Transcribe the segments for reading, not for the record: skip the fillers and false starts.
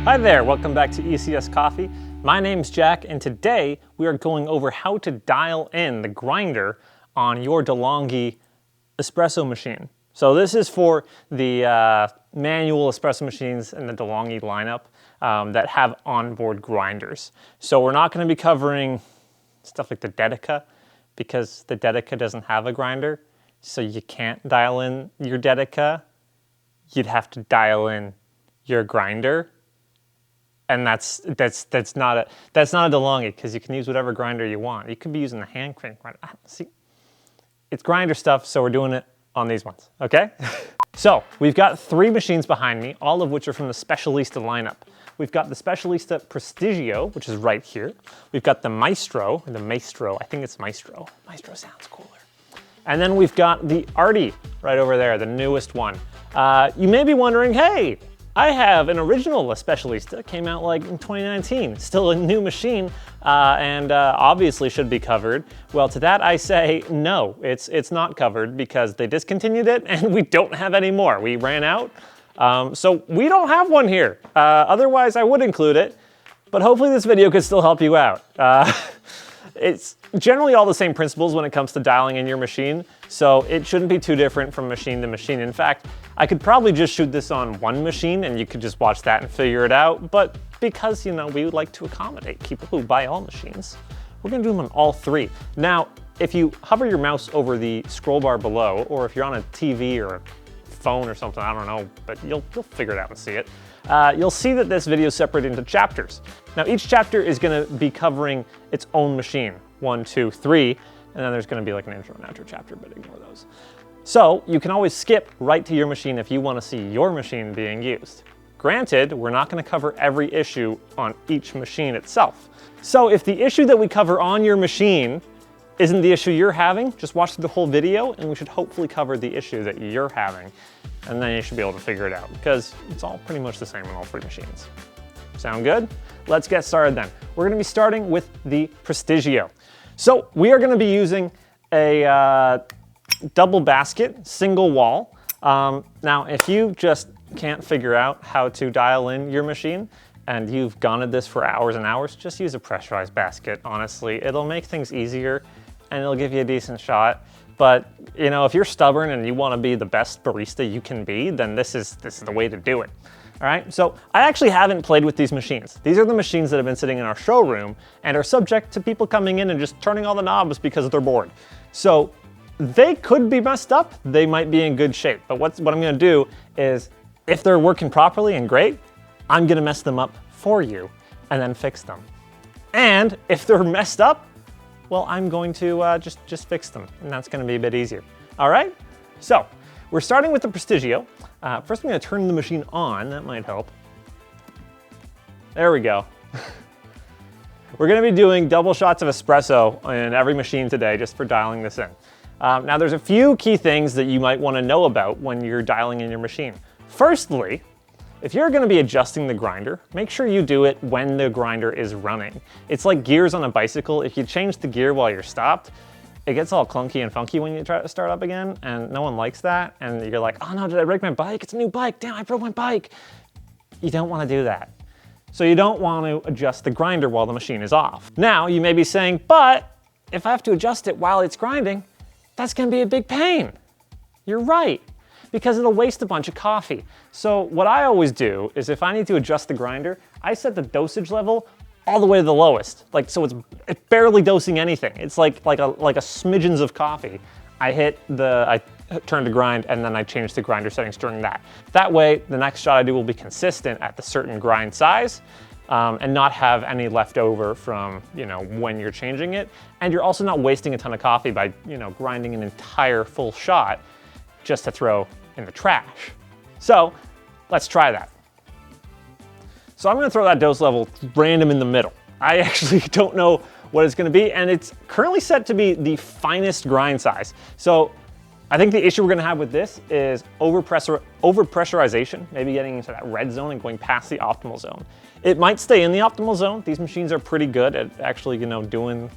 Hi there, welcome back to ECS Coffee. My name's Jack, and today we are going over how to dial in the grinder on your Delonghi espresso machine. So this is for the manual espresso machines in the Delonghi lineup that have onboard grinders. So we're not going to be covering stuff like the Dedica because the Dedica doesn't have a grinder, so you can't dial in your Dedica. You'd have to dial in your grinder. And that's not a Delonghi, because you can use whatever grinder you want. You could be using the hand crank grinder. See, it's grinder stuff, so we're doing it on these ones, okay? So we've got 3 machines behind me, all of which are from the Specialista lineup. We've got the Specialista Prestigio, which is right here. We've got the Maestro, I think it's Maestro. Maestro sounds cooler. And then we've got the Arte right over there, the newest one. You may be wondering, hey, I have an original Specialista, came out like in 2019, still a new machine, and obviously should be covered. Well, to that I say, no, it's not covered because they discontinued it and we don't have any more. We ran out, so we don't have one here. Otherwise I would include it, but hopefully this video could still help you out. It's generally all the same principles when it comes to dialing in your machine, so it shouldn't be too different from machine to machine. In fact, I could probably just shoot this on one machine and you could just watch that and figure it out, but because, you know, we would like to accommodate people who buy all machines, we're gonna do them on all 3. Now, if you hover your mouse over the scroll bar below, or if you're on a TV or a phone or something, I don't know, but you'll figure it out and see it, you'll see that this video is separated into chapters. Now, each chapter is gonna be covering its own machine, 1, 2, 3, and then there's gonna be like an intro and outro chapter, but ignore those. So you can always skip right to your machine if you wanna see your machine being used. Granted, we're not gonna cover every issue on each machine itself. So if the issue that we cover on your machine isn't the issue you're having, just watch the whole video and we should hopefully cover the issue that you're having. And then you should be able to figure it out because it's all pretty much the same on all 3 machines. Sound good? Let's get started then. We're gonna be starting with the Prestigio. So we are gonna be using a double basket, single wall. Now, if you just can't figure out how to dial in your machine and you've gone at this for hours and hours, just use a pressurized basket, honestly. It'll make things easier and it'll give you a decent shot. But, you know, if you're stubborn and you wanna be the best barista you can be, then this is the way to do it. All right, so I actually haven't played with these machines. These are the machines that have been sitting in our showroom and are subject to people coming in and just turning all the knobs because they're bored. So they could be messed up, they might be in good shape. But what I'm gonna do is, if they're working properly and great, I'm gonna mess them up for you and then fix them. And if they're messed up, well, I'm going to just fix them, and that's gonna be a bit easier. All right, so we're starting with the Prestigio. First I'm gonna turn the machine on, that might help. There we go. We're gonna be doing double shots of espresso in every machine today just for dialing this in. Now there's a few key things that you might wanna know about when you're dialing in your machine. Firstly, if you're gonna be adjusting the grinder, make sure you do it when the grinder is running. It's like gears on a bicycle. If you change the gear while you're stopped, it gets all clunky and funky when you try to start up again, and no one likes that. And you're like, oh no, did I break my bike? It's a new bike, damn, I broke my bike. You don't wanna do that. So you don't wanna adjust the grinder while the machine is off. Now, you may be saying, but if I have to adjust it while it's grinding, that's gonna be a big pain. You're right, because it'll waste a bunch of coffee. So what I always do is if I need to adjust the grinder, I set the dosage level all the way to the lowest. Like, so it's barely dosing anything. It's like a smidgens of coffee. I turn to grind and then I change the grinder settings during that. That way, the next shot I do will be consistent at the certain grind size and not have any left over from, you know, when you're changing it. And you're also not wasting a ton of coffee by, you know, grinding an entire full shot just to throw in the trash. So let's try that. So I'm gonna throw that dose level random in the middle. I actually don't know what it's gonna be, and it's currently set to be the finest grind size. So I think the issue we're gonna have with this is overpressurization, maybe getting into that red zone and going past the optimal zone. It might stay in the optimal zone. These machines are pretty good at actually, you know, doing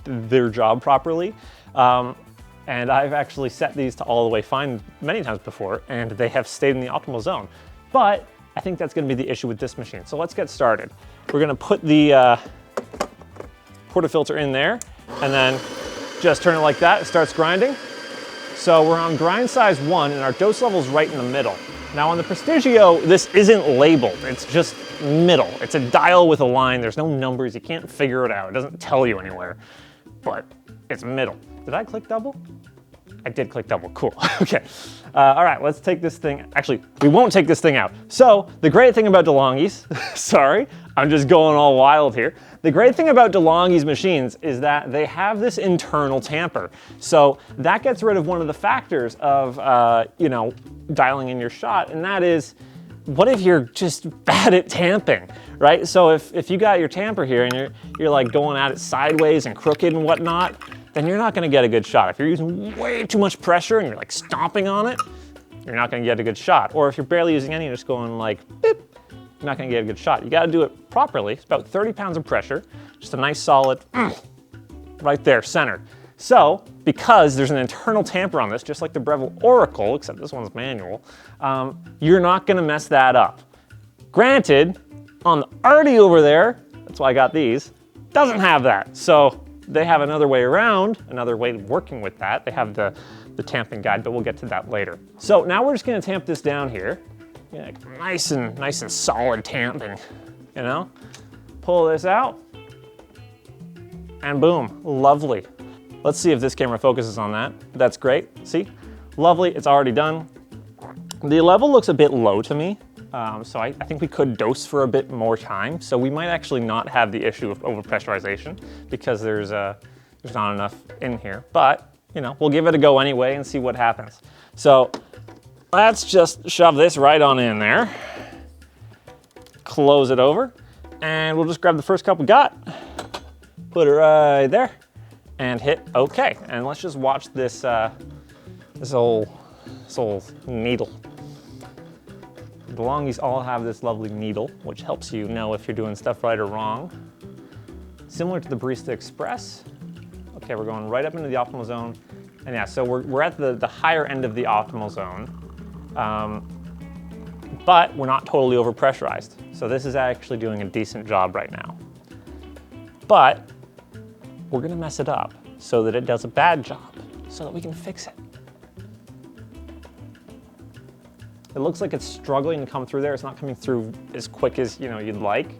their job properly. And I've actually set these to all the way fine many times before, and they have stayed in the optimal zone. But I think that's gonna be the issue with this machine. So let's get started. We're gonna put the portafilter in there and then just turn it like that. It starts grinding. So we're on grind size 1 and our dose level is right in the middle. Now on the Prestigio, this isn't labeled. It's just middle. It's a dial with a line. There's no numbers. You can't figure it out. It doesn't tell you anywhere, but it's middle. Did I click double? I did click double, cool, okay. All right, let's take this thing. Actually, we won't take this thing out. So the great thing about Delonghi's, sorry, I'm just going all wild here. The great thing about Delonghi's machines is that they have this internal tamper. So that gets rid of one of the factors of, you know, dialing in your shot, and that is, what if you're just bad at tamping, right? So if you got your tamper here and you're like going at it sideways and crooked and whatnot, then you're not gonna get a good shot. If you're using way too much pressure and you're like stomping on it, you're not gonna get a good shot. Or if you're barely using any, you're just going like, beep, you're not gonna get a good shot. You gotta do it properly. It's about 30 pounds of pressure, just a nice solid, right there, centered. So, because there's an internal tamper on this, just like the Breville Oracle, except this one's manual, you're not gonna mess that up. Granted, on the Arte over there, that's why I got these, doesn't have that. So they have another way around, another way of working with that. They have the tamping guide, but we'll get to that later. So now we're just gonna tamp this down here. Yeah, nice and solid tamping, you know? Pull this out, and boom, lovely. Let's see if this camera focuses on that. That's great, see? Lovely, it's already done. The level looks a bit low to me, so I think we could dose for a bit more time. So we might actually not have the issue of overpressurization because there's not enough in here. But, you know, we'll give it a go anyway and see what happens. So let's just shove this right on in there. Close it over, and we'll just grab the first cup we got, put it right there, and hit OK. And let's just watch this, this old needle. Delonghi's all have this lovely needle, which helps you know if you're doing stuff right or wrong. Similar to the Barista Express. Okay, we're going right up into the optimal zone. And yeah, so we're at the higher end of the optimal zone, but we're not totally overpressurized. So this is actually doing a decent job right now. But we're gonna mess it up so that it does a bad job, so that we can fix it. It looks like it's struggling to come through there. It's not coming through as quick as you'd like.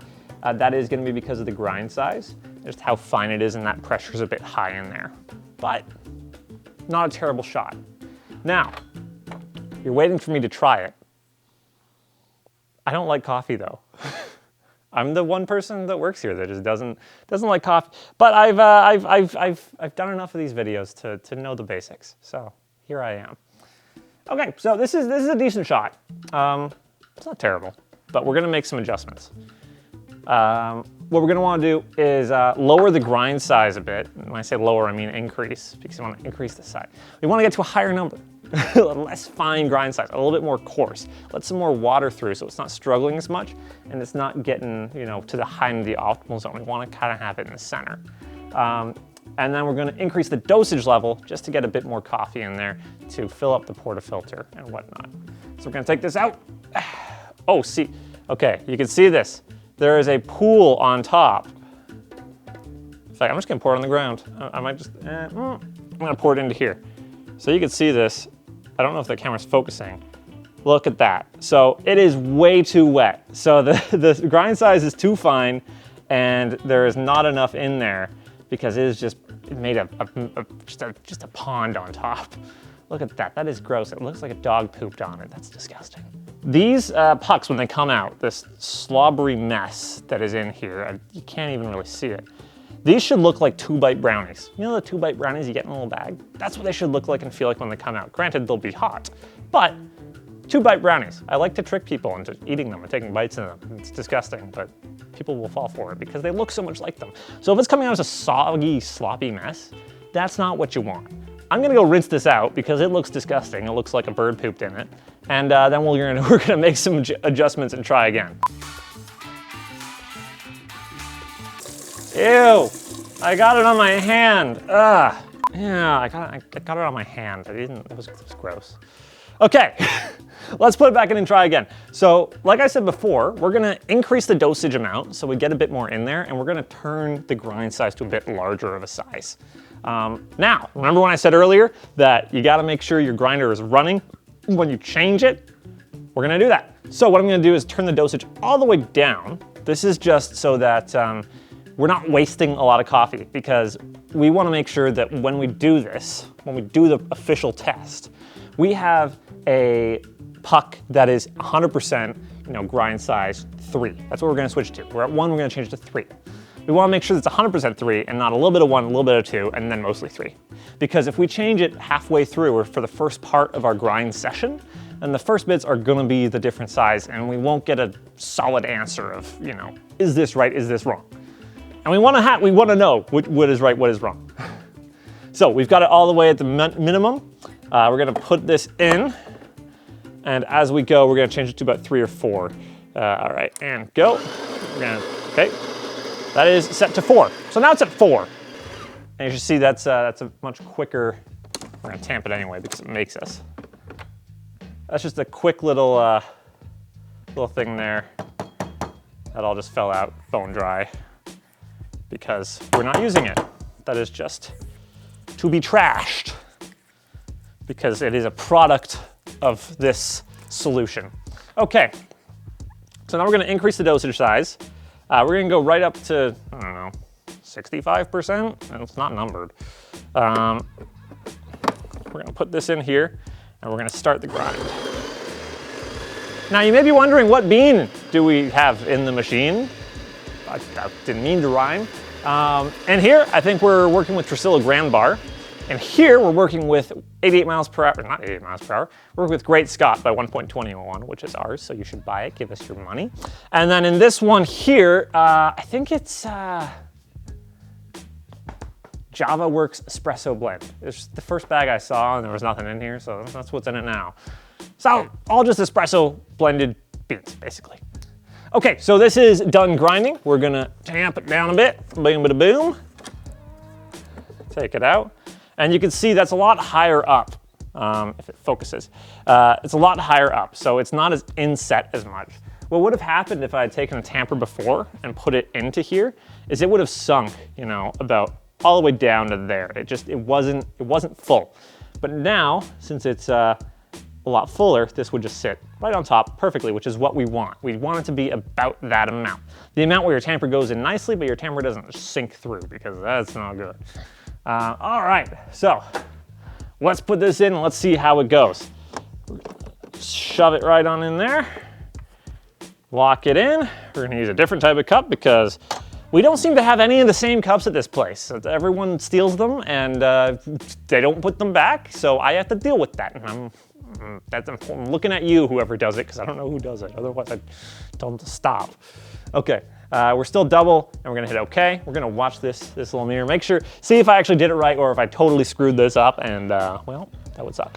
That is gonna be because of the grind size, just how fine it is, and that pressure's a bit high in there. But not a terrible shot. Now, you're waiting for me to try it. I don't like coffee though. I'm the one person that works here that just doesn't like coffee. But I've done enough of these videos to know the basics. So here I am. Okay, so this is a decent shot. It's not terrible, but we're gonna make some adjustments. What we're gonna wanna do is lower the grind size a bit. When I say lower, I mean increase, because you wanna increase the size. We wanna get to a higher number, less fine grind size, a little bit more coarse. Let some more water through so it's not struggling as much, and it's not getting to the high end of the optimal zone. We wanna kinda have it in the center. And then we're gonna increase the dosage level just to get a bit more coffee in there to fill up the portafilter and whatnot. So we're gonna take this out. Oh, see, okay, you can see this. There is a pool on top. In fact, I'm just gonna pour it on the ground. I might just, I'm gonna pour it into here. So you can see this. I don't know if the camera's focusing. Look at that. So it is way too wet. So the grind size is too fine, and there is not enough in there because it is just made just a pond on top. Look at that, that is gross. It looks like a dog pooped on it. That's disgusting. These pucks, when they come out, this slobbery mess that is in here, you can't even really see it. These should look like 2-bite brownies. You know the 2-bite brownies you get in a little bag? That's what they should look like and feel like when they come out. Granted, they'll be hot, but 2-bite brownies. I like to trick people into eating them and taking bites of them. It's disgusting, but people will fall for it because they look so much like them. So if it's coming out as a soggy, sloppy mess, that's not what you want. I'm gonna go rinse this out because it looks disgusting. It looks like a bird pooped in it. And then we're gonna make some adjustments and try again. Ew, I got it on my hand. Ugh. Yeah, I got it on my hand. It was gross. Okay, let's put it back in and try again. So like I said before, we're gonna increase the dosage amount so we get a bit more in there, and we're gonna turn the grind size to a bit larger of a size. Now, remember when I said earlier that you gotta make sure your grinder is running when you change it? We're gonna do that. So what I'm gonna do is turn the dosage all the way down. This is just so that we're not wasting a lot of coffee, because we wanna make sure that when we do this, when we do the official test, we have a puck that is 100% grind size 3. That's what we're gonna switch to. We're at 1, we're gonna change to 3. We wanna make sure it's 100% 3 and not a little bit of 1, a little bit of 2, and then mostly 3. Because if we change it halfway through or for the first part of our grind session, then the first bits are gonna be the different size, and we won't get a solid answer of, is this right, is this wrong? And we wanna know what is right, what is wrong. So we've got it all the way at the minimum. We're gonna put this in, and as we go, we're gonna change it to about 3 or 4. All right, and go. Okay, that is set to 4. So now it's at 4. And you should see that's a much quicker, we're gonna tamp it anyway because it makes us. That's just a quick little thing there. That all just fell out, bone dry, because we're not using it. That is just to be trashed, because it is a product of this solution. Okay, so now we're gonna increase the dosage size. We're gonna go right up to, I don't know, 65%? It's not numbered. We're gonna put this in here, and we're gonna start the grind. Now you may be wondering, what bean do we have in the machine? I didn't mean to rhyme. And here, I think we're working with Tresillo Grand Bar. And here we're working with 88 miles per hour, not 88 miles per hour, we're working with Great Scott by 1.21, which is ours, so you should buy it, give us your money. And then in this one here, I think it's Java Works Espresso Blend. It's the first bag I saw and there was nothing in here, so that's what's in it now. So all just espresso blended beans, basically. Okay, so this is done grinding. We're gonna tamp it down a bit, boom, bada boom. Take it out. And you can see that's a lot higher up, if it focuses. It's a lot higher up, so it's not as inset as much. What would have happened if I had taken a tamper before and put it into here is it would have sunk, about all the way down to there. It wasn't full. But now, since it's a lot fuller, this would just sit right on top perfectly, which is what we want. We want it to be about that amount. The amount where your tamper goes in nicely, but your tamper doesn't sink through, because that's not good. All right, so let's put this in and let's see how it goes. Shove it right on in there. Lock it in. We're gonna use a different type of cup because we don't seem to have any of the same cups at this place. Everyone steals them and they don't put them back, so I have to deal with that. And I'm looking at you, whoever does it, because I don't know who does it. Otherwise, I'd tell them to stop. Okay, we're still double, and we're gonna hit OK. We're gonna watch this little mirror, see if I actually did it right or if I totally screwed this up, and well, that would suck.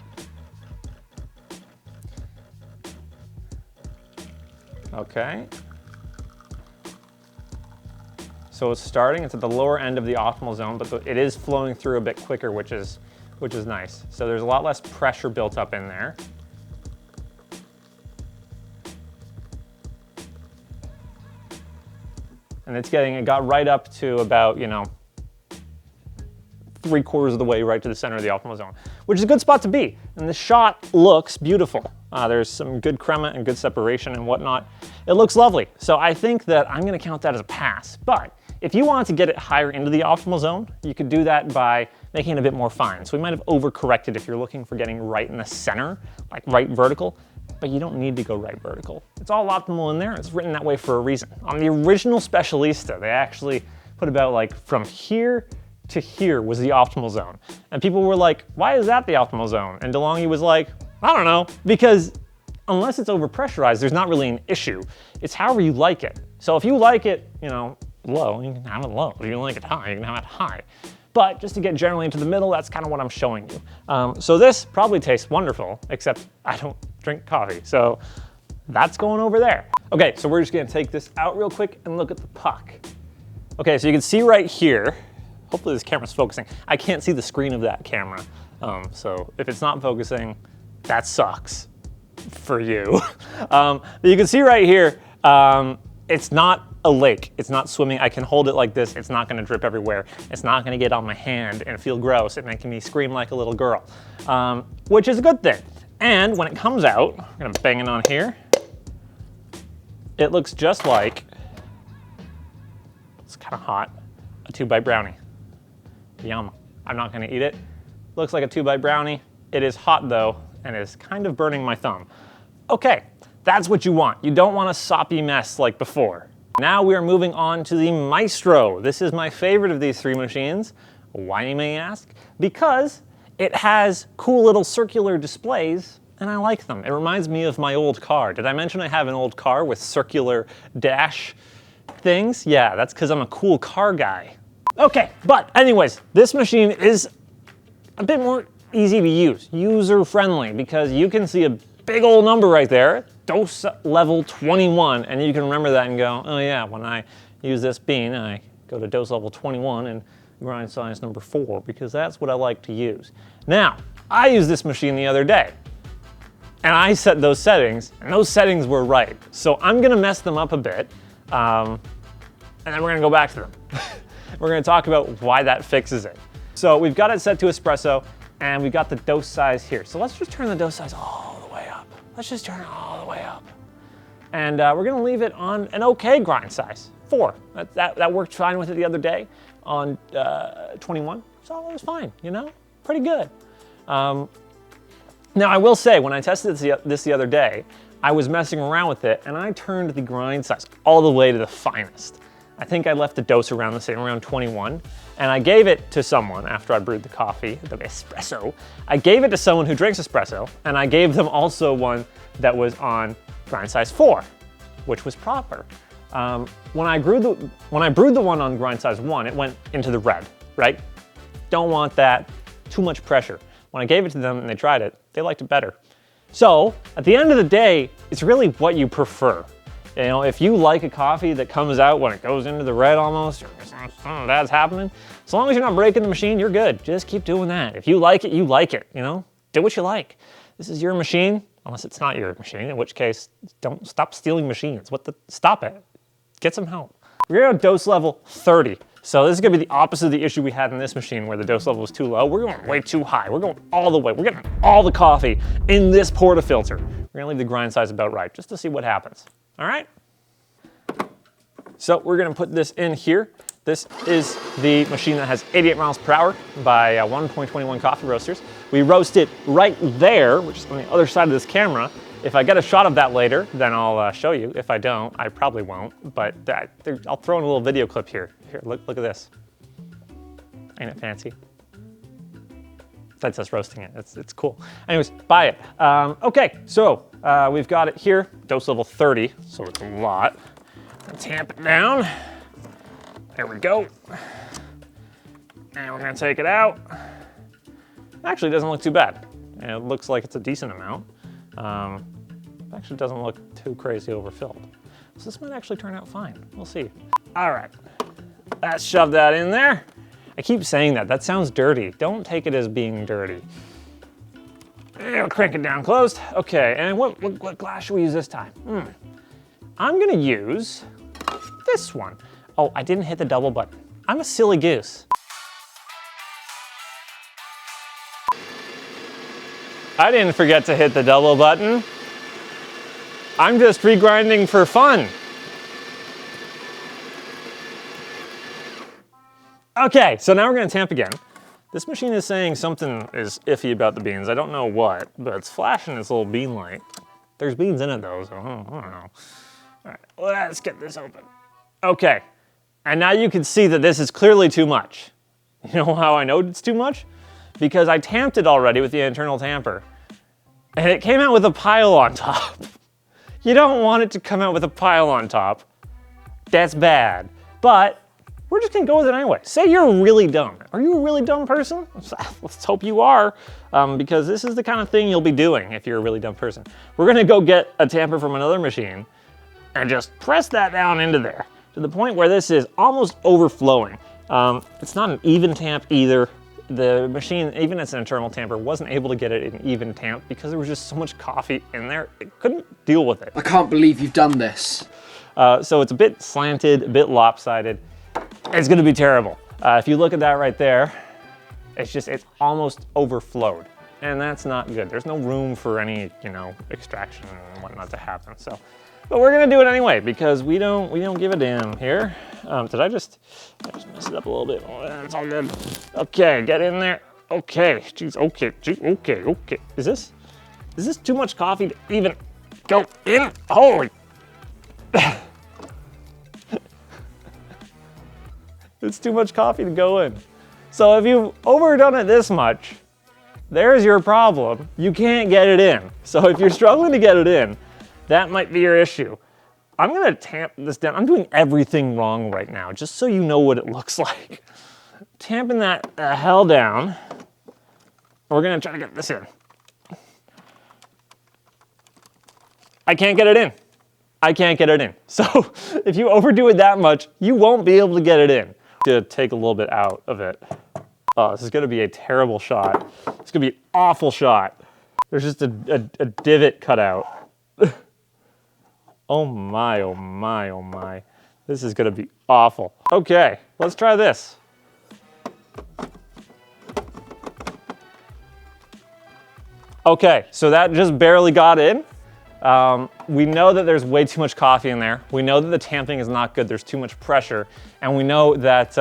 Okay. So it's starting, it's at the lower end of the optimal zone, but it is flowing through a bit quicker, which is nice. So there's a lot less pressure built up in there. And it got right up to about, 3/4 of the way right to the center of the optimal zone, which is a good spot to be. And the shot looks beautiful. There's some good crema and good separation and whatnot. It looks lovely. So I think that I'm gonna count that as a pass. But if you wanted to get it higher into the optimal zone, you could do that by making it a bit more fine. So we might have overcorrected if you're looking for getting right in the center, like right vertical, but you don't need to go right vertical. It's all optimal in there. It's written that way for a reason. On the original Specialista, they actually put about like from here to here was the optimal zone. And people were like, why is that the optimal zone? And Delonghi was like, I don't know, because unless it's overpressurized, there's not really an issue. It's however you like it. So if you like it, low, you can have it low. If you like it high, you can have it high. But just to get generally into the middle, that's kind of what I'm showing you. So this probably tastes wonderful, except I don't drink coffee. So that's going over there. Okay, so we're just gonna take this out real quick and look at the puck. Okay, so you can see right here, hopefully this camera's focusing. I can't see the screen of that camera. So if it's not focusing, that sucks for you. You can see right here, it's not a lake. It's not swimming. I can hold it like this. It's not gonna drip everywhere. It's not gonna get on my hand and feel gross and making me scream like a little girl, which is a good thing. And when it comes out, I'm gonna bang it on here. It looks just like, it's kind of hot, a 2-bite brownie. Yum. I'm not gonna eat it. Looks like a 2-bite brownie. It is hot though, and is kind of burning my thumb. Okay, that's what you want. You don't want a soppy mess like before. Now we are moving on to the Maestro. This is my favorite of these 3 machines. Why, you may ask? Because it has cool little circular displays, and I like them. It reminds me of my old car. Did I mention I have an old car with circular dash things? Yeah, that's because I'm a cool car guy. Okay, but anyways, this machine is a bit more easy to use, user-friendly, because you can see a big old number right there, dose level 21, and you can remember that and go, oh yeah, when I use this bean, I go to dose level 21 and grind size number 4, because that's what I like to use. Now, I used this machine the other day, and I set those settings, and those settings were right. So I'm gonna mess them up a bit, and then we're gonna go back to them. We're gonna talk about why that fixes it. So we've got it set to espresso, and we've got the dose size here. So let's just turn the dose size all the way up. Let's just turn it all the way up. And we're gonna leave it on an okay grind size, 4. That worked fine with it the other day on 21, so it was fine, you know? Pretty good. Now I will say, when I tested this the other day, I was messing around with it and I turned the grind size all the way to the finest. I think I left the dose around the same, around 21, and I gave it to someone after I brewed the coffee, the espresso. I gave it to someone who drinks espresso, and I gave them also one that was on grind size 4, which was proper. When I brewed the one on grind size 1, it went into the red, right? Don't want that, too much pressure. When I gave it to them and they tried it, they liked it better. So, at the end of the day, it's really what you prefer. You know, if you like a coffee that comes out when it goes into the red almost, or something bad's happening, as long as you're not breaking the machine, you're good. Just keep doing that. If you like it, you know? Do what you like. This is your machine, unless it's not your machine, in which case, don't stop stealing machines. Stop it. Get some help. We're gonna dose level 30. So this is gonna be the opposite of the issue we had in this machine where the dose level was too low. We're going way too high. We're going all the way. We're getting all the coffee in this portafilter. We're gonna leave the grind size about right, just to see what happens. All right? So we're gonna put this in here. This is the machine that has 88 miles per hour by 1.21 coffee roasters. We roast it right there, which is on the other side of this camera. If I get a shot of that later, then I'll show you. If I don't, I probably won't, but I'll throw in a little video clip here. Here, look at this. Ain't it fancy? That's us roasting it, it's cool. Anyways, buy it. Okay, so we've got it here, dose level 30, so it's a lot. Let's tamp it down. There we go. And we're gonna take it out. Actually, it doesn't look too bad. It looks like it's a decent amount. It actually doesn't look too crazy overfilled. So this might actually turn out fine. We'll see. All right, let's shove that in there. I keep saying that. That sounds dirty. Don't take it as being dirty. And we'll crank it down closed. Okay, and what glass should we use this time? I'm gonna use this one. Oh, I didn't hit the double button. I'm a silly goose. I didn't forget to hit the double button. I'm just regrinding for fun. Okay, so now we're gonna tamp again. This machine is saying something is iffy about the beans. I don't know what, but it's flashing this little bean light. There's beans in it though, so I don't know. All right, let's get this open. Okay, and now you can see that this is clearly too much. You know how I know it's too much? Because I tamped it already with the internal tamper, and it came out with a pile on top. You don't want it to come out with a pile on top. That's bad, but we're just gonna go with it anyway. Say you're really dumb. Are you a really dumb person? Let's hope you are, because this is the kind of thing you'll be doing if you're a really dumb person. We're gonna go get a tamper from another machine and just press that down into there to the point where this is almost overflowing. It's not an even tamp either. the machine, even as an internal tamper, wasn't able to get it in even tamp because there was just so much coffee in there, it couldn't deal with it. I can't believe you've done this. So it's a bit slanted, a bit lopsided. It's gonna be terrible. If you look at that right there, it's almost overflowed. And that's not good. There's no room for any, extraction and whatnot to happen. So, but we're gonna do it anyway because we don't give a damn here. Did I just mess it up a little bit? Oh, it's all good. Okay, get in there. Okay, geez, okay. Is this too much coffee to even go in? Holy. It's too much coffee to go in. So if you've overdone it this much, there's your problem. You can't get it in. So if you're struggling to get it in, that might be your issue. I'm gonna tamp this down. I'm doing everything wrong right now, just so you know what it looks like. Tamping that the hell down. We're gonna try to get this in. I can't get it in. I can't get it in. So if you overdo it that much, you won't be able to get it in. To take a little bit out of it. Oh, this is gonna be a terrible shot. It's gonna be an awful shot. There's just a divot cut out. Oh my, oh my, oh my. This is gonna be awful. Okay, let's try this. Okay, so that just barely got in. We know that there's way too much coffee in there. We know that the tamping is not good. There's too much pressure. And we know that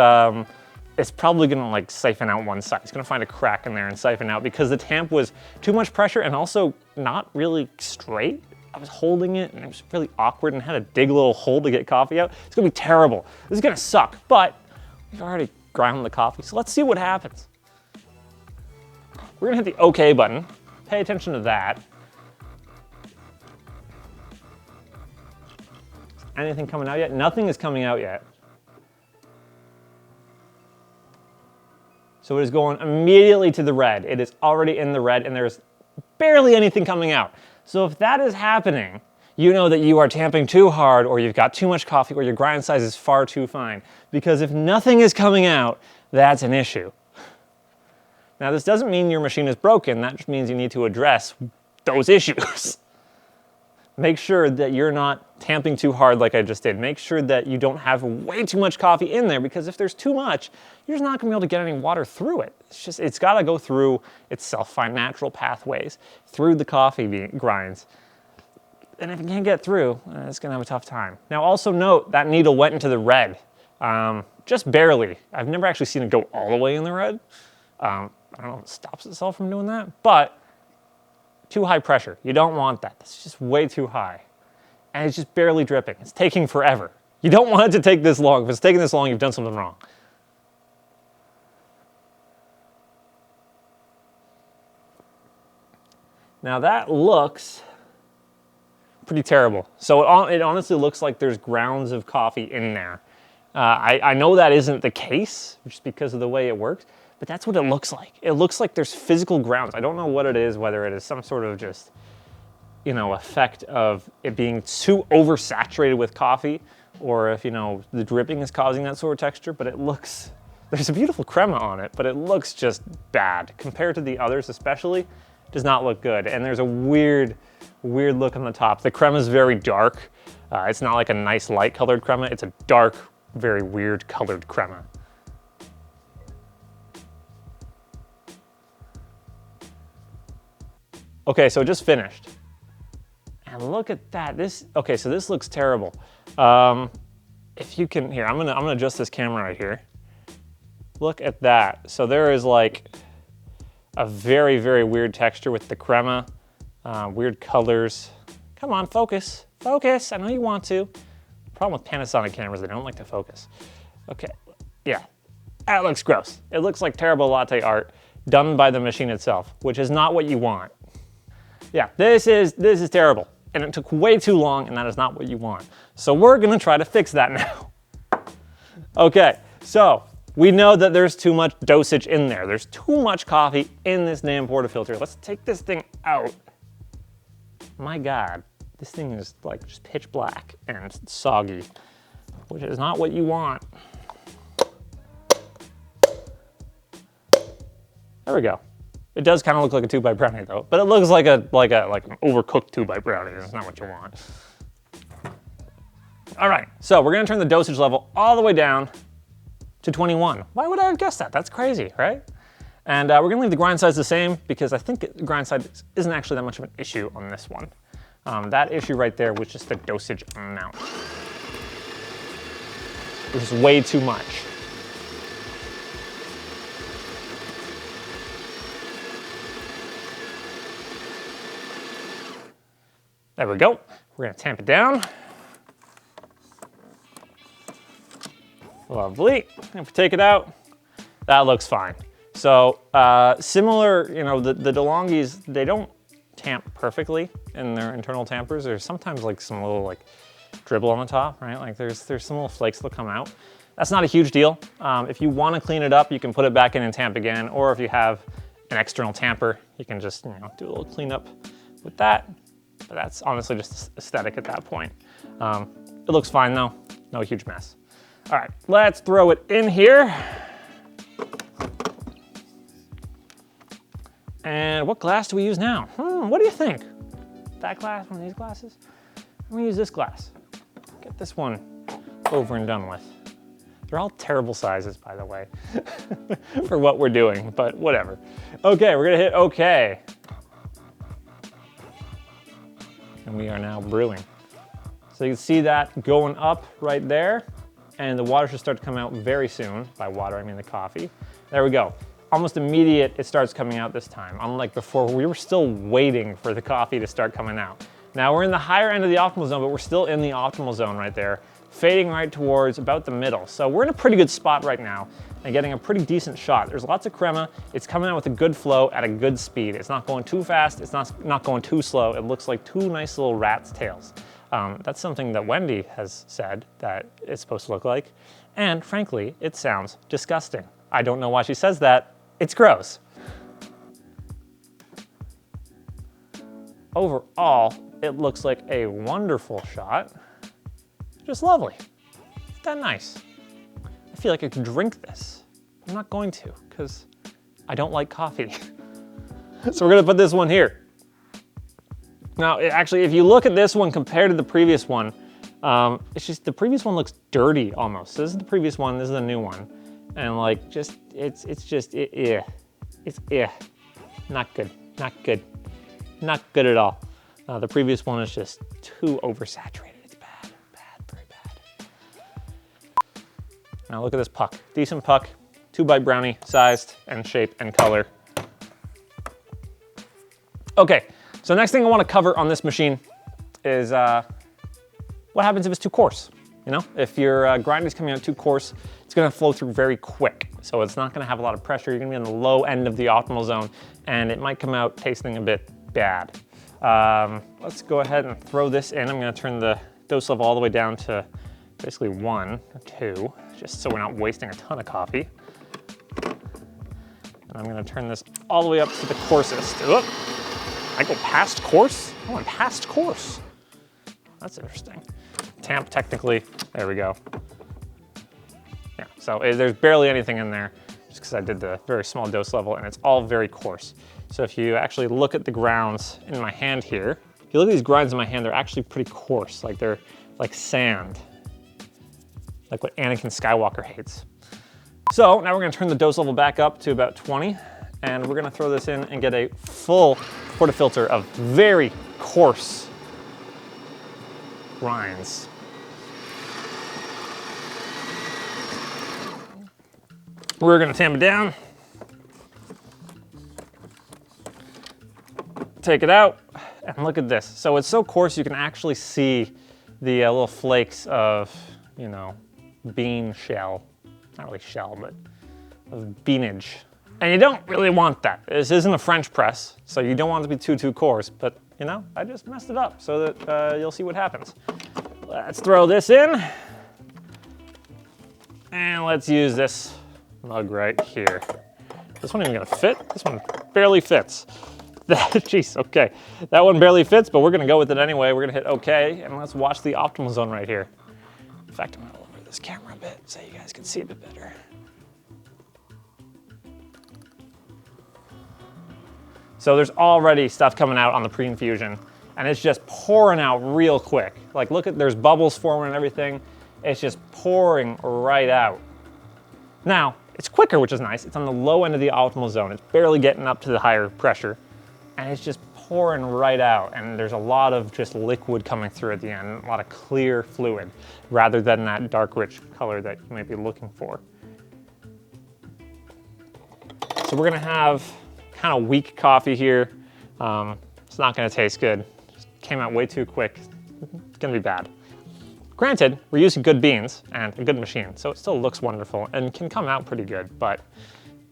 it's probably gonna like siphon out one side. It's gonna find a crack in there and siphon out because the tamp was too much pressure and also not really straight. I was holding it and it was really awkward and had to dig a little hole to get coffee out. It's gonna be terrible. This is gonna suck, but we've already ground the coffee. So let's see what happens. We're gonna hit the OK button. Pay attention to that. Anything coming out yet? Nothing is coming out yet. So it is going immediately to the red. It is already in the red and there's barely anything coming out. So if that is happening, you know that you are tamping too hard or you've got too much coffee or your grind size is far too fine. Because if nothing is coming out, that's an issue. Now this doesn't mean your machine is broken. That just means you need to address those issues. Make sure that you're not tamping too hard like I just did. Make sure that you don't have way too much coffee in there because if there's too much, you're just not gonna be able to get any water through it. It's gotta go through itself, find natural pathways through the coffee grinds. And if it can't get through, it's gonna have a tough time. Now also note that needle went into the red, just barely. I've never actually seen it go all the way in the red. I don't know if it stops itself from doing that, but too high pressure. You don't want that. That's just way too high. And it's just barely dripping. It's taking forever. You don't want it to take this long. If it's taking this long, you've done something wrong. Now that looks pretty terrible. So it honestly looks like there's grounds of coffee in there. I know that isn't the case just because of the way it works, but that's what it looks like. It looks like there's physical grounds. I don't know what it is, whether it is some sort of just, effect of it being too oversaturated with coffee, or if, the dripping is causing that sort of texture, but it looks, there's a beautiful crema on it, but it looks just bad. Compared to the others especially, does not look good. And there's a weird look on the top. The crema is very dark. It's not like a nice light colored crema. It's a dark, very weird colored crema. Okay, so it just finished. And look at that. Okay, so this looks terrible. If you can, here, I'm gonna adjust this camera right here. Look at that. So there is like a very, very weird texture with the crema, weird colors. Come on, focus, focus. I know you want to. Problem with Panasonic cameras, they don't like to focus. Okay, yeah, that looks gross. It looks like terrible latte art done by the machine itself, which is not what you want. Yeah, this is terrible. And it took way too long, and that is not what you want. So we're gonna try to fix that now. Okay, so we know that there's too much dosage in there. There's too much coffee in this damn portafilter. Let's take this thing out. My God, this thing is like just pitch black and soggy, which is not what you want. There we go. It does kind of look like a 2-bite brownie though, but it looks like an overcooked 2-bite brownie. That's not what you want. All right, so we're gonna turn the dosage level all the way down to 21. Why would I have guessed that? That's crazy, right? And we're gonna leave the grind size the same because I think the grind size isn't actually that much of an issue on this one. That issue right there was just the dosage amount, which is way too much. There we go. We're gonna tamp it down. Lovely. If we take it out, that looks fine. So similar, you know, the Delonghis, they don't tamp perfectly in their internal tampers. There's sometimes like some little like dribble on the top, right? Like there's some little flakes that'll come out. That's not a huge deal. If you want to clean it up, you can put it back in and tamp again. Or if you have an external tamper, you can just, you know, do a little cleanup with that. But that's honestly just aesthetic at that point. It looks fine though, no huge mess. All right, let's throw it in here. And what glass do we use now? What do you think? That glass, one of these glasses? I'm gonna use this glass. Get this one over and done with. They're all terrible sizes, by the way, for what we're doing, but whatever. Okay, we're gonna hit okay. And we are now brewing. So you can see that going up right there, and the water should start to come out very soon. By water, I mean the coffee. There we go. Almost immediate, it starts coming out this time. Unlike before, we were still waiting for the coffee to start coming out. Now we're in the higher end of the optimal zone, but we're still in the optimal zone right there, fading right towards about the middle. So we're in a pretty good spot right now and getting a pretty decent shot. There's lots of crema. It's coming out with a good flow at a good speed. It's not going too fast. It's not going too slow. It looks like two nice little rat's tails. That's something that Wendy has said that it's supposed to look like. And frankly, it sounds disgusting. I don't know why she says that. It's gross. Overall, it looks like a wonderful shot. Just lovely. Isn't that nice? I feel like I could drink this. I'm not going to, because I don't like coffee. So we're gonna put this one here. Now, actually, if you look at this one compared to the previous one, it's just, the previous one looks dirty almost. So this is the previous one, this is the new one. And like, it's not good, not good, not good at all. The previous one is just too oversaturated. It's bad, very bad. Now look at this puck, decent puck, 2-bite brownie sized and shape and color. Okay, so next thing I want to cover on this machine is what happens if it's too coarse. You know, if your grind is coming out too coarse, it's gonna flow through very quick. So it's not gonna have a lot of pressure. You're gonna be on the low end of the optimal zone, and it might come out tasting a bit bad. Let's go ahead and throw this in. I'm gonna turn the dose level all the way down to basically 1 or 2, just so we're not wasting a ton of coffee. And I'm gonna turn this all the way up to the coarsest. Oop. I go past coarse? I went past coarse. That's interesting. Tamp technically, there we go. Yeah, so there's barely anything in there just because I did the very small dose level and it's all very coarse. So if you actually look at the grounds in my hand here, if you look at these grinds in my hand, they're actually pretty coarse, like they're like sand, like what Anakin Skywalker hates. So now we're gonna turn the dose level back up to about 20 and we're gonna throw this in and get a full portafilter of very coarse grinds. We're gonna tamp it down, take it out, and look at this. So it's so coarse you can actually see the little flakes of, you know, bean shell. Not really shell, but of beanage. And you don't really want that. This isn't a French press, so you don't want it to be too coarse, but you know, I just messed it up so that you'll see what happens. Let's throw this in. And let's use this mug right here. This one ain't gonna fit. This one barely fits. Jeez, okay. That one barely fits, but we're gonna go with it anyway. We're gonna hit okay, and let's watch the optimal zone right here. In fact, I'm gonna lower this camera a bit so you guys can see a bit better. So there's already stuff coming out on the pre-infusion, and it's just pouring out real quick. Like look at, there's bubbles forming and everything. It's just pouring right out. Now, it's quicker, which is nice. It's on the low end of the optimal zone. It's barely getting up to the higher pressure, and it's just pouring right out. And there's a lot of just liquid coming through at the end, a lot of clear fluid, rather than that dark, rich color that you might be looking for. So we're gonna have kind of weak coffee here. It's not gonna taste good. Just came out way too quick. It's gonna be bad. Granted, we're using good beans and a good machine, so it still looks wonderful and can come out pretty good, but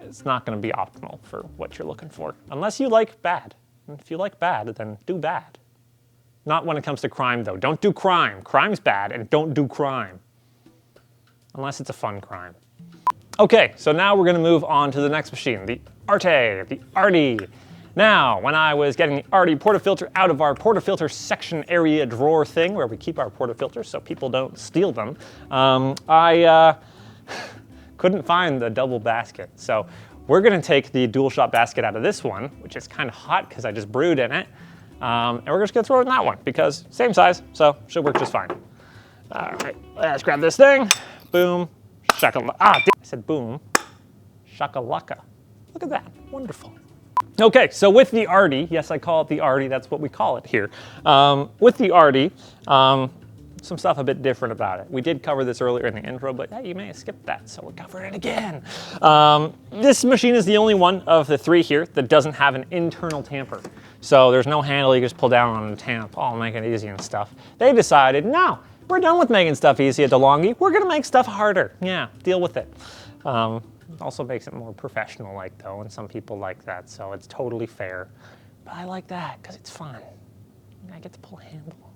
it's not gonna be optimal for what you're looking for, unless you like bad. And if you like bad, then do bad. Not when it comes to crime though. Don't do crime. Crime's bad, and don't do crime. Unless it's a fun crime. Okay, so now we're gonna move on to the next machine, the Arte, the Artie. Now, when I was getting the Arte portafilter out of our portafilter section area drawer thing, where we keep our portafilters so people don't steal them, I couldn't find the double basket. So we're gonna take the dual shot basket out of this one, which is kind of hot because I just brewed in it, and we're just gonna throw it in that one because same size, so should work just fine. All right, let's grab this thing. Boom, shakalaka. I said boom, shakalaka. Look at that, wonderful. Okay, so with the Arte, yes, I call it the Arte, that's what we call it here. With the Arte, some stuff a bit different about it. We did cover this earlier in the intro, but hey, you may have skipped that, so we're covering it again. This machine is the only one of the three here that doesn't have an internal tamper. So there's no handle you just pull down on the tamp, oh, make it easy and stuff. They decided, no, we're done with making stuff easy at Delonghi. We're gonna make stuff harder. Yeah, deal with it. Also makes it more professional-like though, and some people like that, so it's totally fair. But I like that, because it's fun. I get to pull a handle.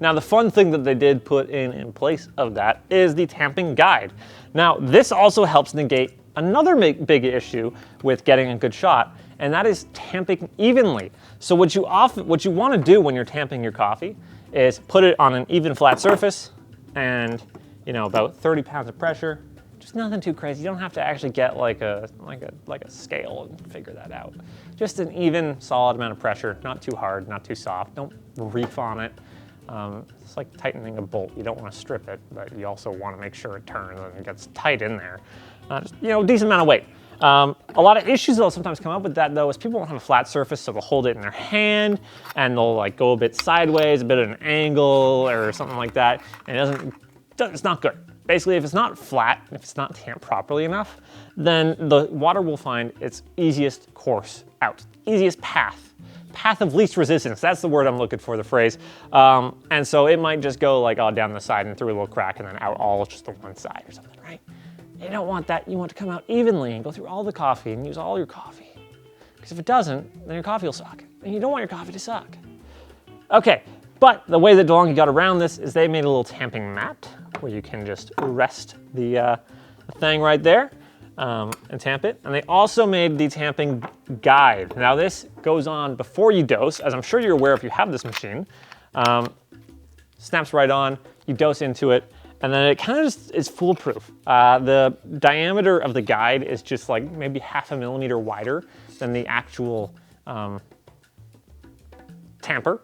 Now the fun thing that they did put in place of that is the tamping guide. Now this also helps negate another big issue with getting a good shot, and that is tamping evenly. So what you want to do when you're tamping your coffee is put it on an even flat surface, and about 30 pounds of pressure. Just nothing too crazy. You don't have to actually get like a scale and figure that out. Just an even, solid amount of pressure. Not too hard, not too soft. Don't reef on it. It's like tightening a bolt. You don't want to strip it, but you also want to make sure it turns and it gets tight in there. Just, decent amount of weight. A lot of issues that'll sometimes come up with that though is people don't have a flat surface, so they'll hold it in their hand and they'll like go a bit sideways, a bit of an angle or something like that, and it's not good. Basically, if it's not flat, if it's not tamped properly enough, then the water will find its easiest course out, easiest path of least resistance. That's the word I'm looking for, the phrase. And so it might just go like all down the side and through a little crack and then out all just to one side or something, right? You don't want that. You want it to come out evenly and go through all the coffee and use all your coffee. Because if it doesn't, then your coffee will suck. And you don't want your coffee to suck. Okay, but the way that Delonghi got around this is they made a little tamping mat where you can just rest the thing right there and tamp it. And they also made the tamping guide. Now this goes on before you dose, as I'm sure you're aware if you have this machine. Snaps right on, you dose into it, and then it kind of just is foolproof. The diameter of the guide is just like maybe 0.5 millimeter wider than the actual tamper.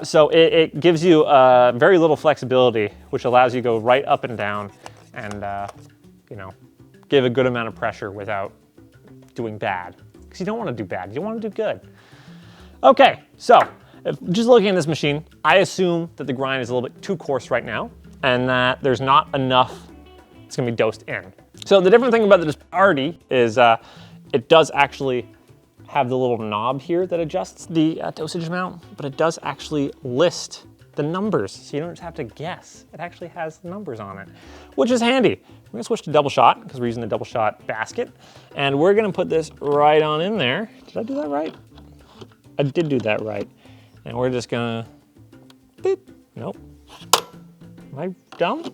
So it gives you very little flexibility, which allows you to go right up and down and, give a good amount of pressure without doing bad. Because you don't want to do bad, you want to do good. Okay, so just looking at this machine, I assume that the grind is a little bit too coarse right now and that there's not enough it's going to be dosed in. So the different thing about this Arte is it does actually have the little knob here that adjusts the dosage amount, but it does actually list the numbers, so you don't just have to guess. It actually has numbers on it, which is handy. We're gonna switch to double shot because we're using the double shot basket, and we're gonna put this right on in there. Did I do that right? I did do that right. And we're just gonna, beep. Nope. Am I dumb?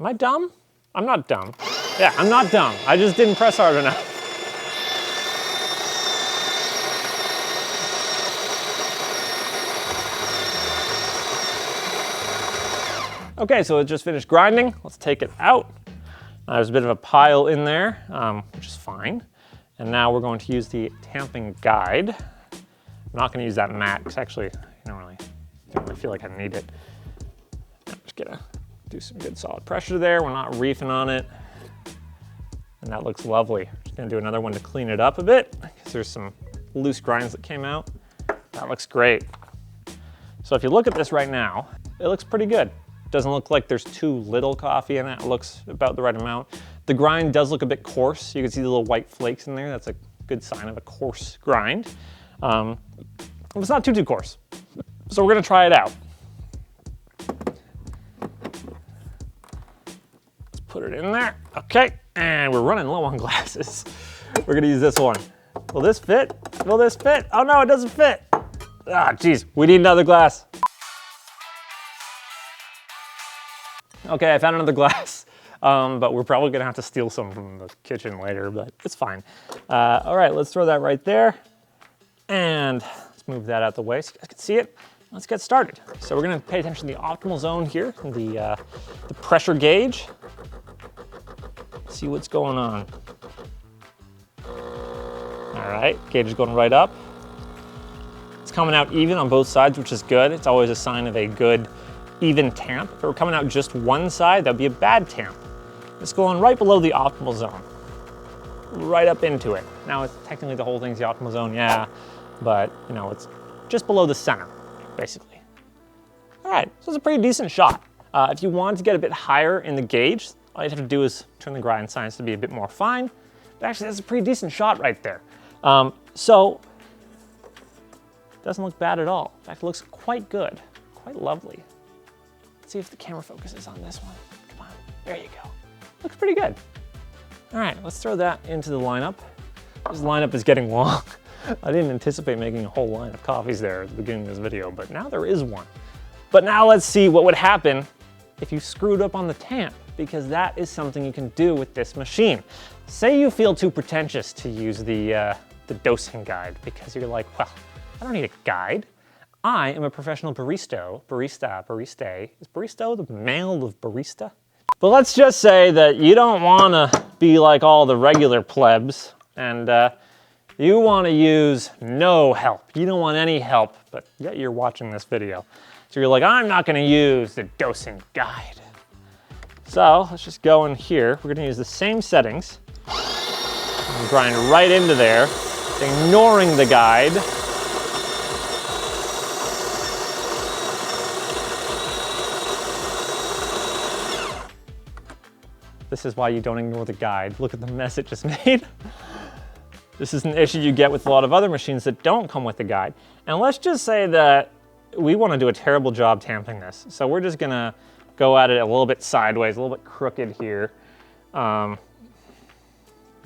Am I dumb? I'm not dumb. Yeah, I'm not dumb. I just didn't press hard enough. Okay, so it just finished grinding. Let's take it out. There's a bit of a pile in there, which is fine. And now we're going to use the tamping guide. I'm not gonna use that mat, because actually, I don't really feel like I need it. I'm just gonna do some good solid pressure there. We're not reefing on it. And that looks lovely. Just gonna do another one to clean it up a bit, because there's some loose grinds that came out. That looks great. So if you look at this right now, it looks pretty good. Doesn't look like there's too little coffee in it. It looks about the right amount. The grind does look a bit coarse. You can see the little white flakes in there. That's a good sign of a coarse grind. It's not too coarse. So we're gonna try it out. Let's put it in there. Okay, and we're running low on glasses. We're gonna use this one. Will this fit? Will this fit? Oh no, it doesn't fit. Ah, geez, we need another glass. Okay, I found another glass, but we're probably gonna have to steal some from the kitchen later, but it's fine. All right, let's throw that right there. And let's move that out the way so you guys can see it. Let's get started. So we're gonna pay attention to the optimal zone here, the pressure gauge. See what's going on. All right, gauge is going right up. It's coming out even on both sides, which is good. It's always a sign of a good even tamp. If it were coming out just one side, that'd be a bad tamp. It's going right below the optimal zone, right up into it. Now, it's technically the whole thing's the optimal zone, yeah, but you know, it's just below the center, basically. All right, so it's a pretty decent shot. If you want to get a bit higher in the gauge, all you have to do is turn the grind science to be a bit more fine. But actually, that's a pretty decent shot right there. So, doesn't look bad at all. In fact, it looks quite good, quite lovely. Let's see if the camera focuses on this one. Come on, there you go. Looks pretty good. All right, let's throw that into the lineup. This lineup is getting long. I didn't anticipate making a whole line of coffees there at the beginning of this video, but now there is one. But now let's see what would happen if you screwed up on the tamp, because that is something you can do with this machine. Say you feel too pretentious to use the dosing guide, because you're like, well, I don't need a guide. I am a professional barista. Is barista the male of barista? But let's just say that you don't wanna be like all the regular plebs, and you wanna use no help. You don't want any help, but yet you're watching this video. So you're like, I'm not gonna use the dosing guide. So let's just go in here. We're gonna use the same settings and grind right into there, ignoring the guide. This is why you don't ignore the guide. Look at the mess it just made. This is an issue you get with a lot of other machines that don't come with the guide. And let's just say that we want to do a terrible job tamping this. So we're just gonna go at it a little bit sideways, a little bit crooked here. You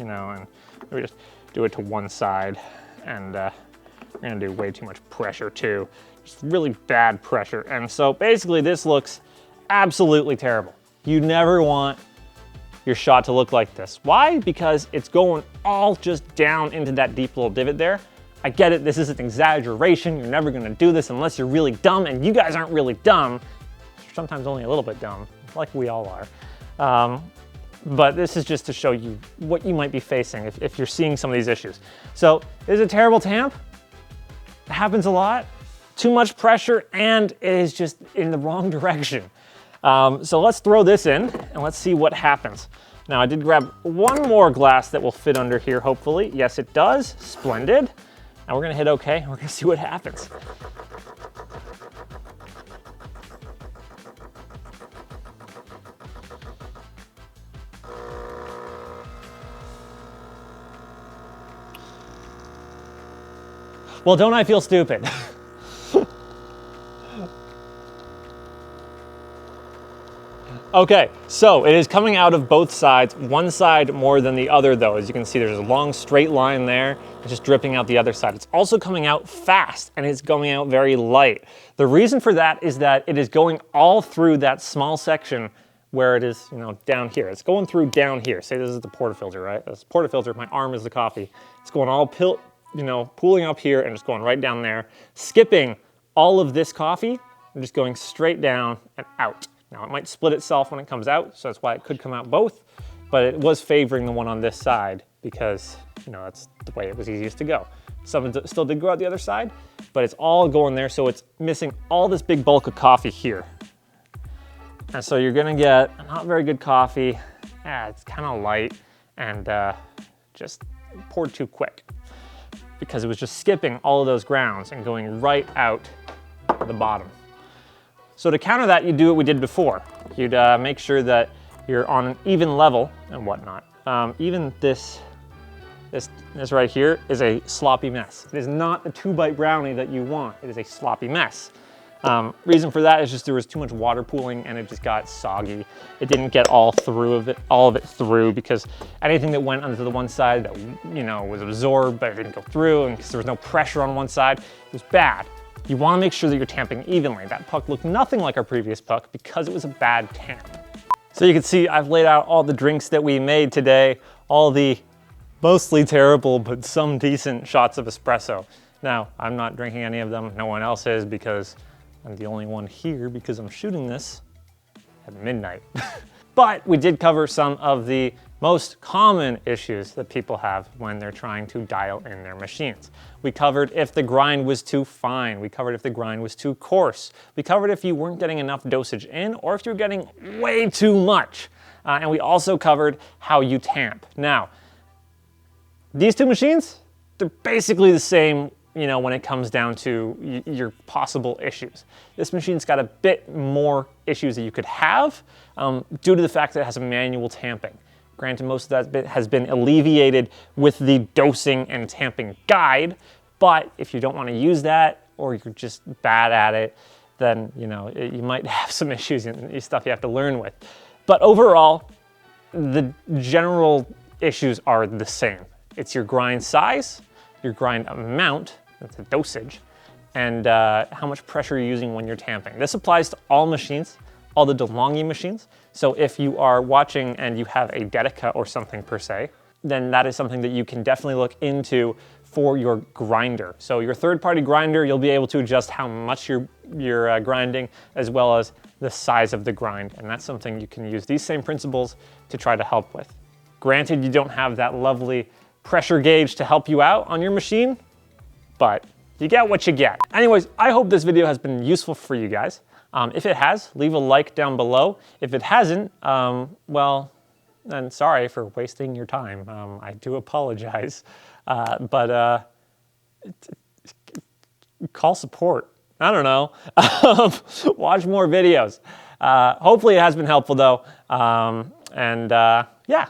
know, and we just do it to one side. And we're gonna do way too much pressure too. Just really bad pressure. And so basically this looks absolutely terrible. You never want your shot to look like this. Why? Because it's going all just down into that deep little divot there. I get it, this is an exaggeration. You're never gonna do this unless you're really dumb, and you guys aren't really dumb. You're sometimes only a little bit dumb, like we all are. But this is just to show you what you might be facing if you're seeing some of these issues. So, is it a terrible tamp? It happens a lot. Too much pressure, and it is just in the wrong direction. So let's throw this in and let's see what happens. Now I did grab one more glass that will fit under here, hopefully. Yes, it does. Splendid. Now we're gonna hit okay and we're gonna see what happens. Well, don't I feel stupid? Okay, so it is coming out of both sides, one side more than the other though. As you can see, there's a long straight line there, it's just dripping out the other side. It's also coming out fast and it's going out very light. The reason for that is that it is going all through that small section where it is, you know, down here. It's going through down here. Say this is the portafilter, right? This portafilter, my arm is the coffee. It's going all pooling up here and just going right down there, skipping all of this coffee and just going straight down and out. Now it might split itself when it comes out, so that's why it could come out both. but it was favoring the one on this side because, you know, that's the way it was easiest to go. Some still did go out the other side, but it's all going there, so it's missing all this big bulk of coffee here. And so you're gonna get not very good coffee. It's kind of light and just poured too quick because it was just skipping all of those grounds and going right out the bottom. So to counter that, you do what we did before. You'd make sure that you're on an even level and whatnot. Even this right here is a sloppy mess. It is not a 2-bite brownie that you want. It is a sloppy mess. Reason for that is just there was too much water pooling and it just got soggy. It didn't get all of it through because anything that went onto the one side that, you know, was absorbed but it didn't go through, and because there was no pressure on one side, it was bad. You want to make sure that you're tamping evenly. That puck looked nothing like our previous puck because it was a bad tamp. So you can see I've laid out all the drinks that we made today, all the mostly terrible but some decent shots of espresso. Now, I'm not drinking any of them. No one else is because I'm the only one here because I'm shooting this at midnight. But we did cover some of the most common issues that people have when they're trying to dial in their machines. We covered if the grind was too fine. We covered if the grind was too coarse. We covered if you weren't getting enough dosage in or if you're getting way too much. And we also covered how you tamp. Now, these two machines, they're basically the same, you know, when it comes down to your possible issues. This machine's got a bit more issues that you could have due to the fact that it has a manual tamping. Granted, most of that bit has been alleviated with the dosing and tamping guide, but if you don't want to use that or you're just bad at it, then, you know, you might have some issues and stuff you have to learn with. But overall, the general issues are the same. It's your grind size, your grind amount, that's the dosage, and how much pressure you're using when you're tamping. This applies to all machines, all the Delonghi machines. So if you are watching and you have a Dedica or something per se, then that is something that you can definitely look into for your grinder. So your third-party grinder, you'll be able to adjust how much you're grinding as well as the size of the grind. And that's something you can use these same principles to try to help with. Granted, you don't have that lovely pressure gauge to help you out on your machine, but you get what you get. Anyways, I hope this video has been useful for you guys. If it has, leave a like down below. If it hasn't, well, then sorry for wasting your time. I do apologize, but call support. I don't know. Watch more videos. Hopefully it has been helpful though. Yeah.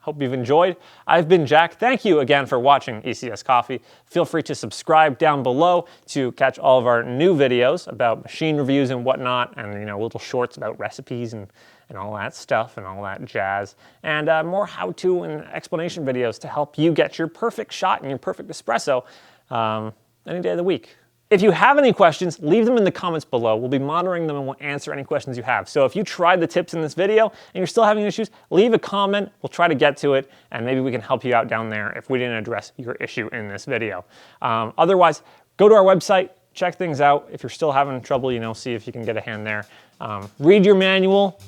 Hope you've enjoyed. I've been Jack. Thank you again for watching ECS Coffee. Feel free to subscribe down below to catch all of our new videos about machine reviews and whatnot, and, you know, little shorts about recipes and all that stuff and all that jazz, and more how-to and explanation videos to help you get your perfect shot and your perfect espresso any day of the week. If you have any questions, leave them in the comments below. We'll be monitoring them and we'll answer any questions you have. So if you tried the tips in this video and you're still having issues, leave a comment. We'll try to get to it and maybe we can help you out down there if we didn't address your issue in this video. Otherwise, go to our website, check things out. If you're still having trouble, you know, see if you can get a hand there. Read your manual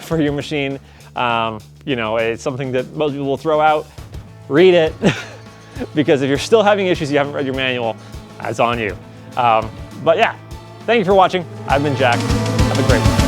for your machine. You know, it's something that most people will throw out. Read it, because if you're still having issues, you haven't read your manual, that's on you. But yeah, thank you for watching. I've been Jack. Have a great one.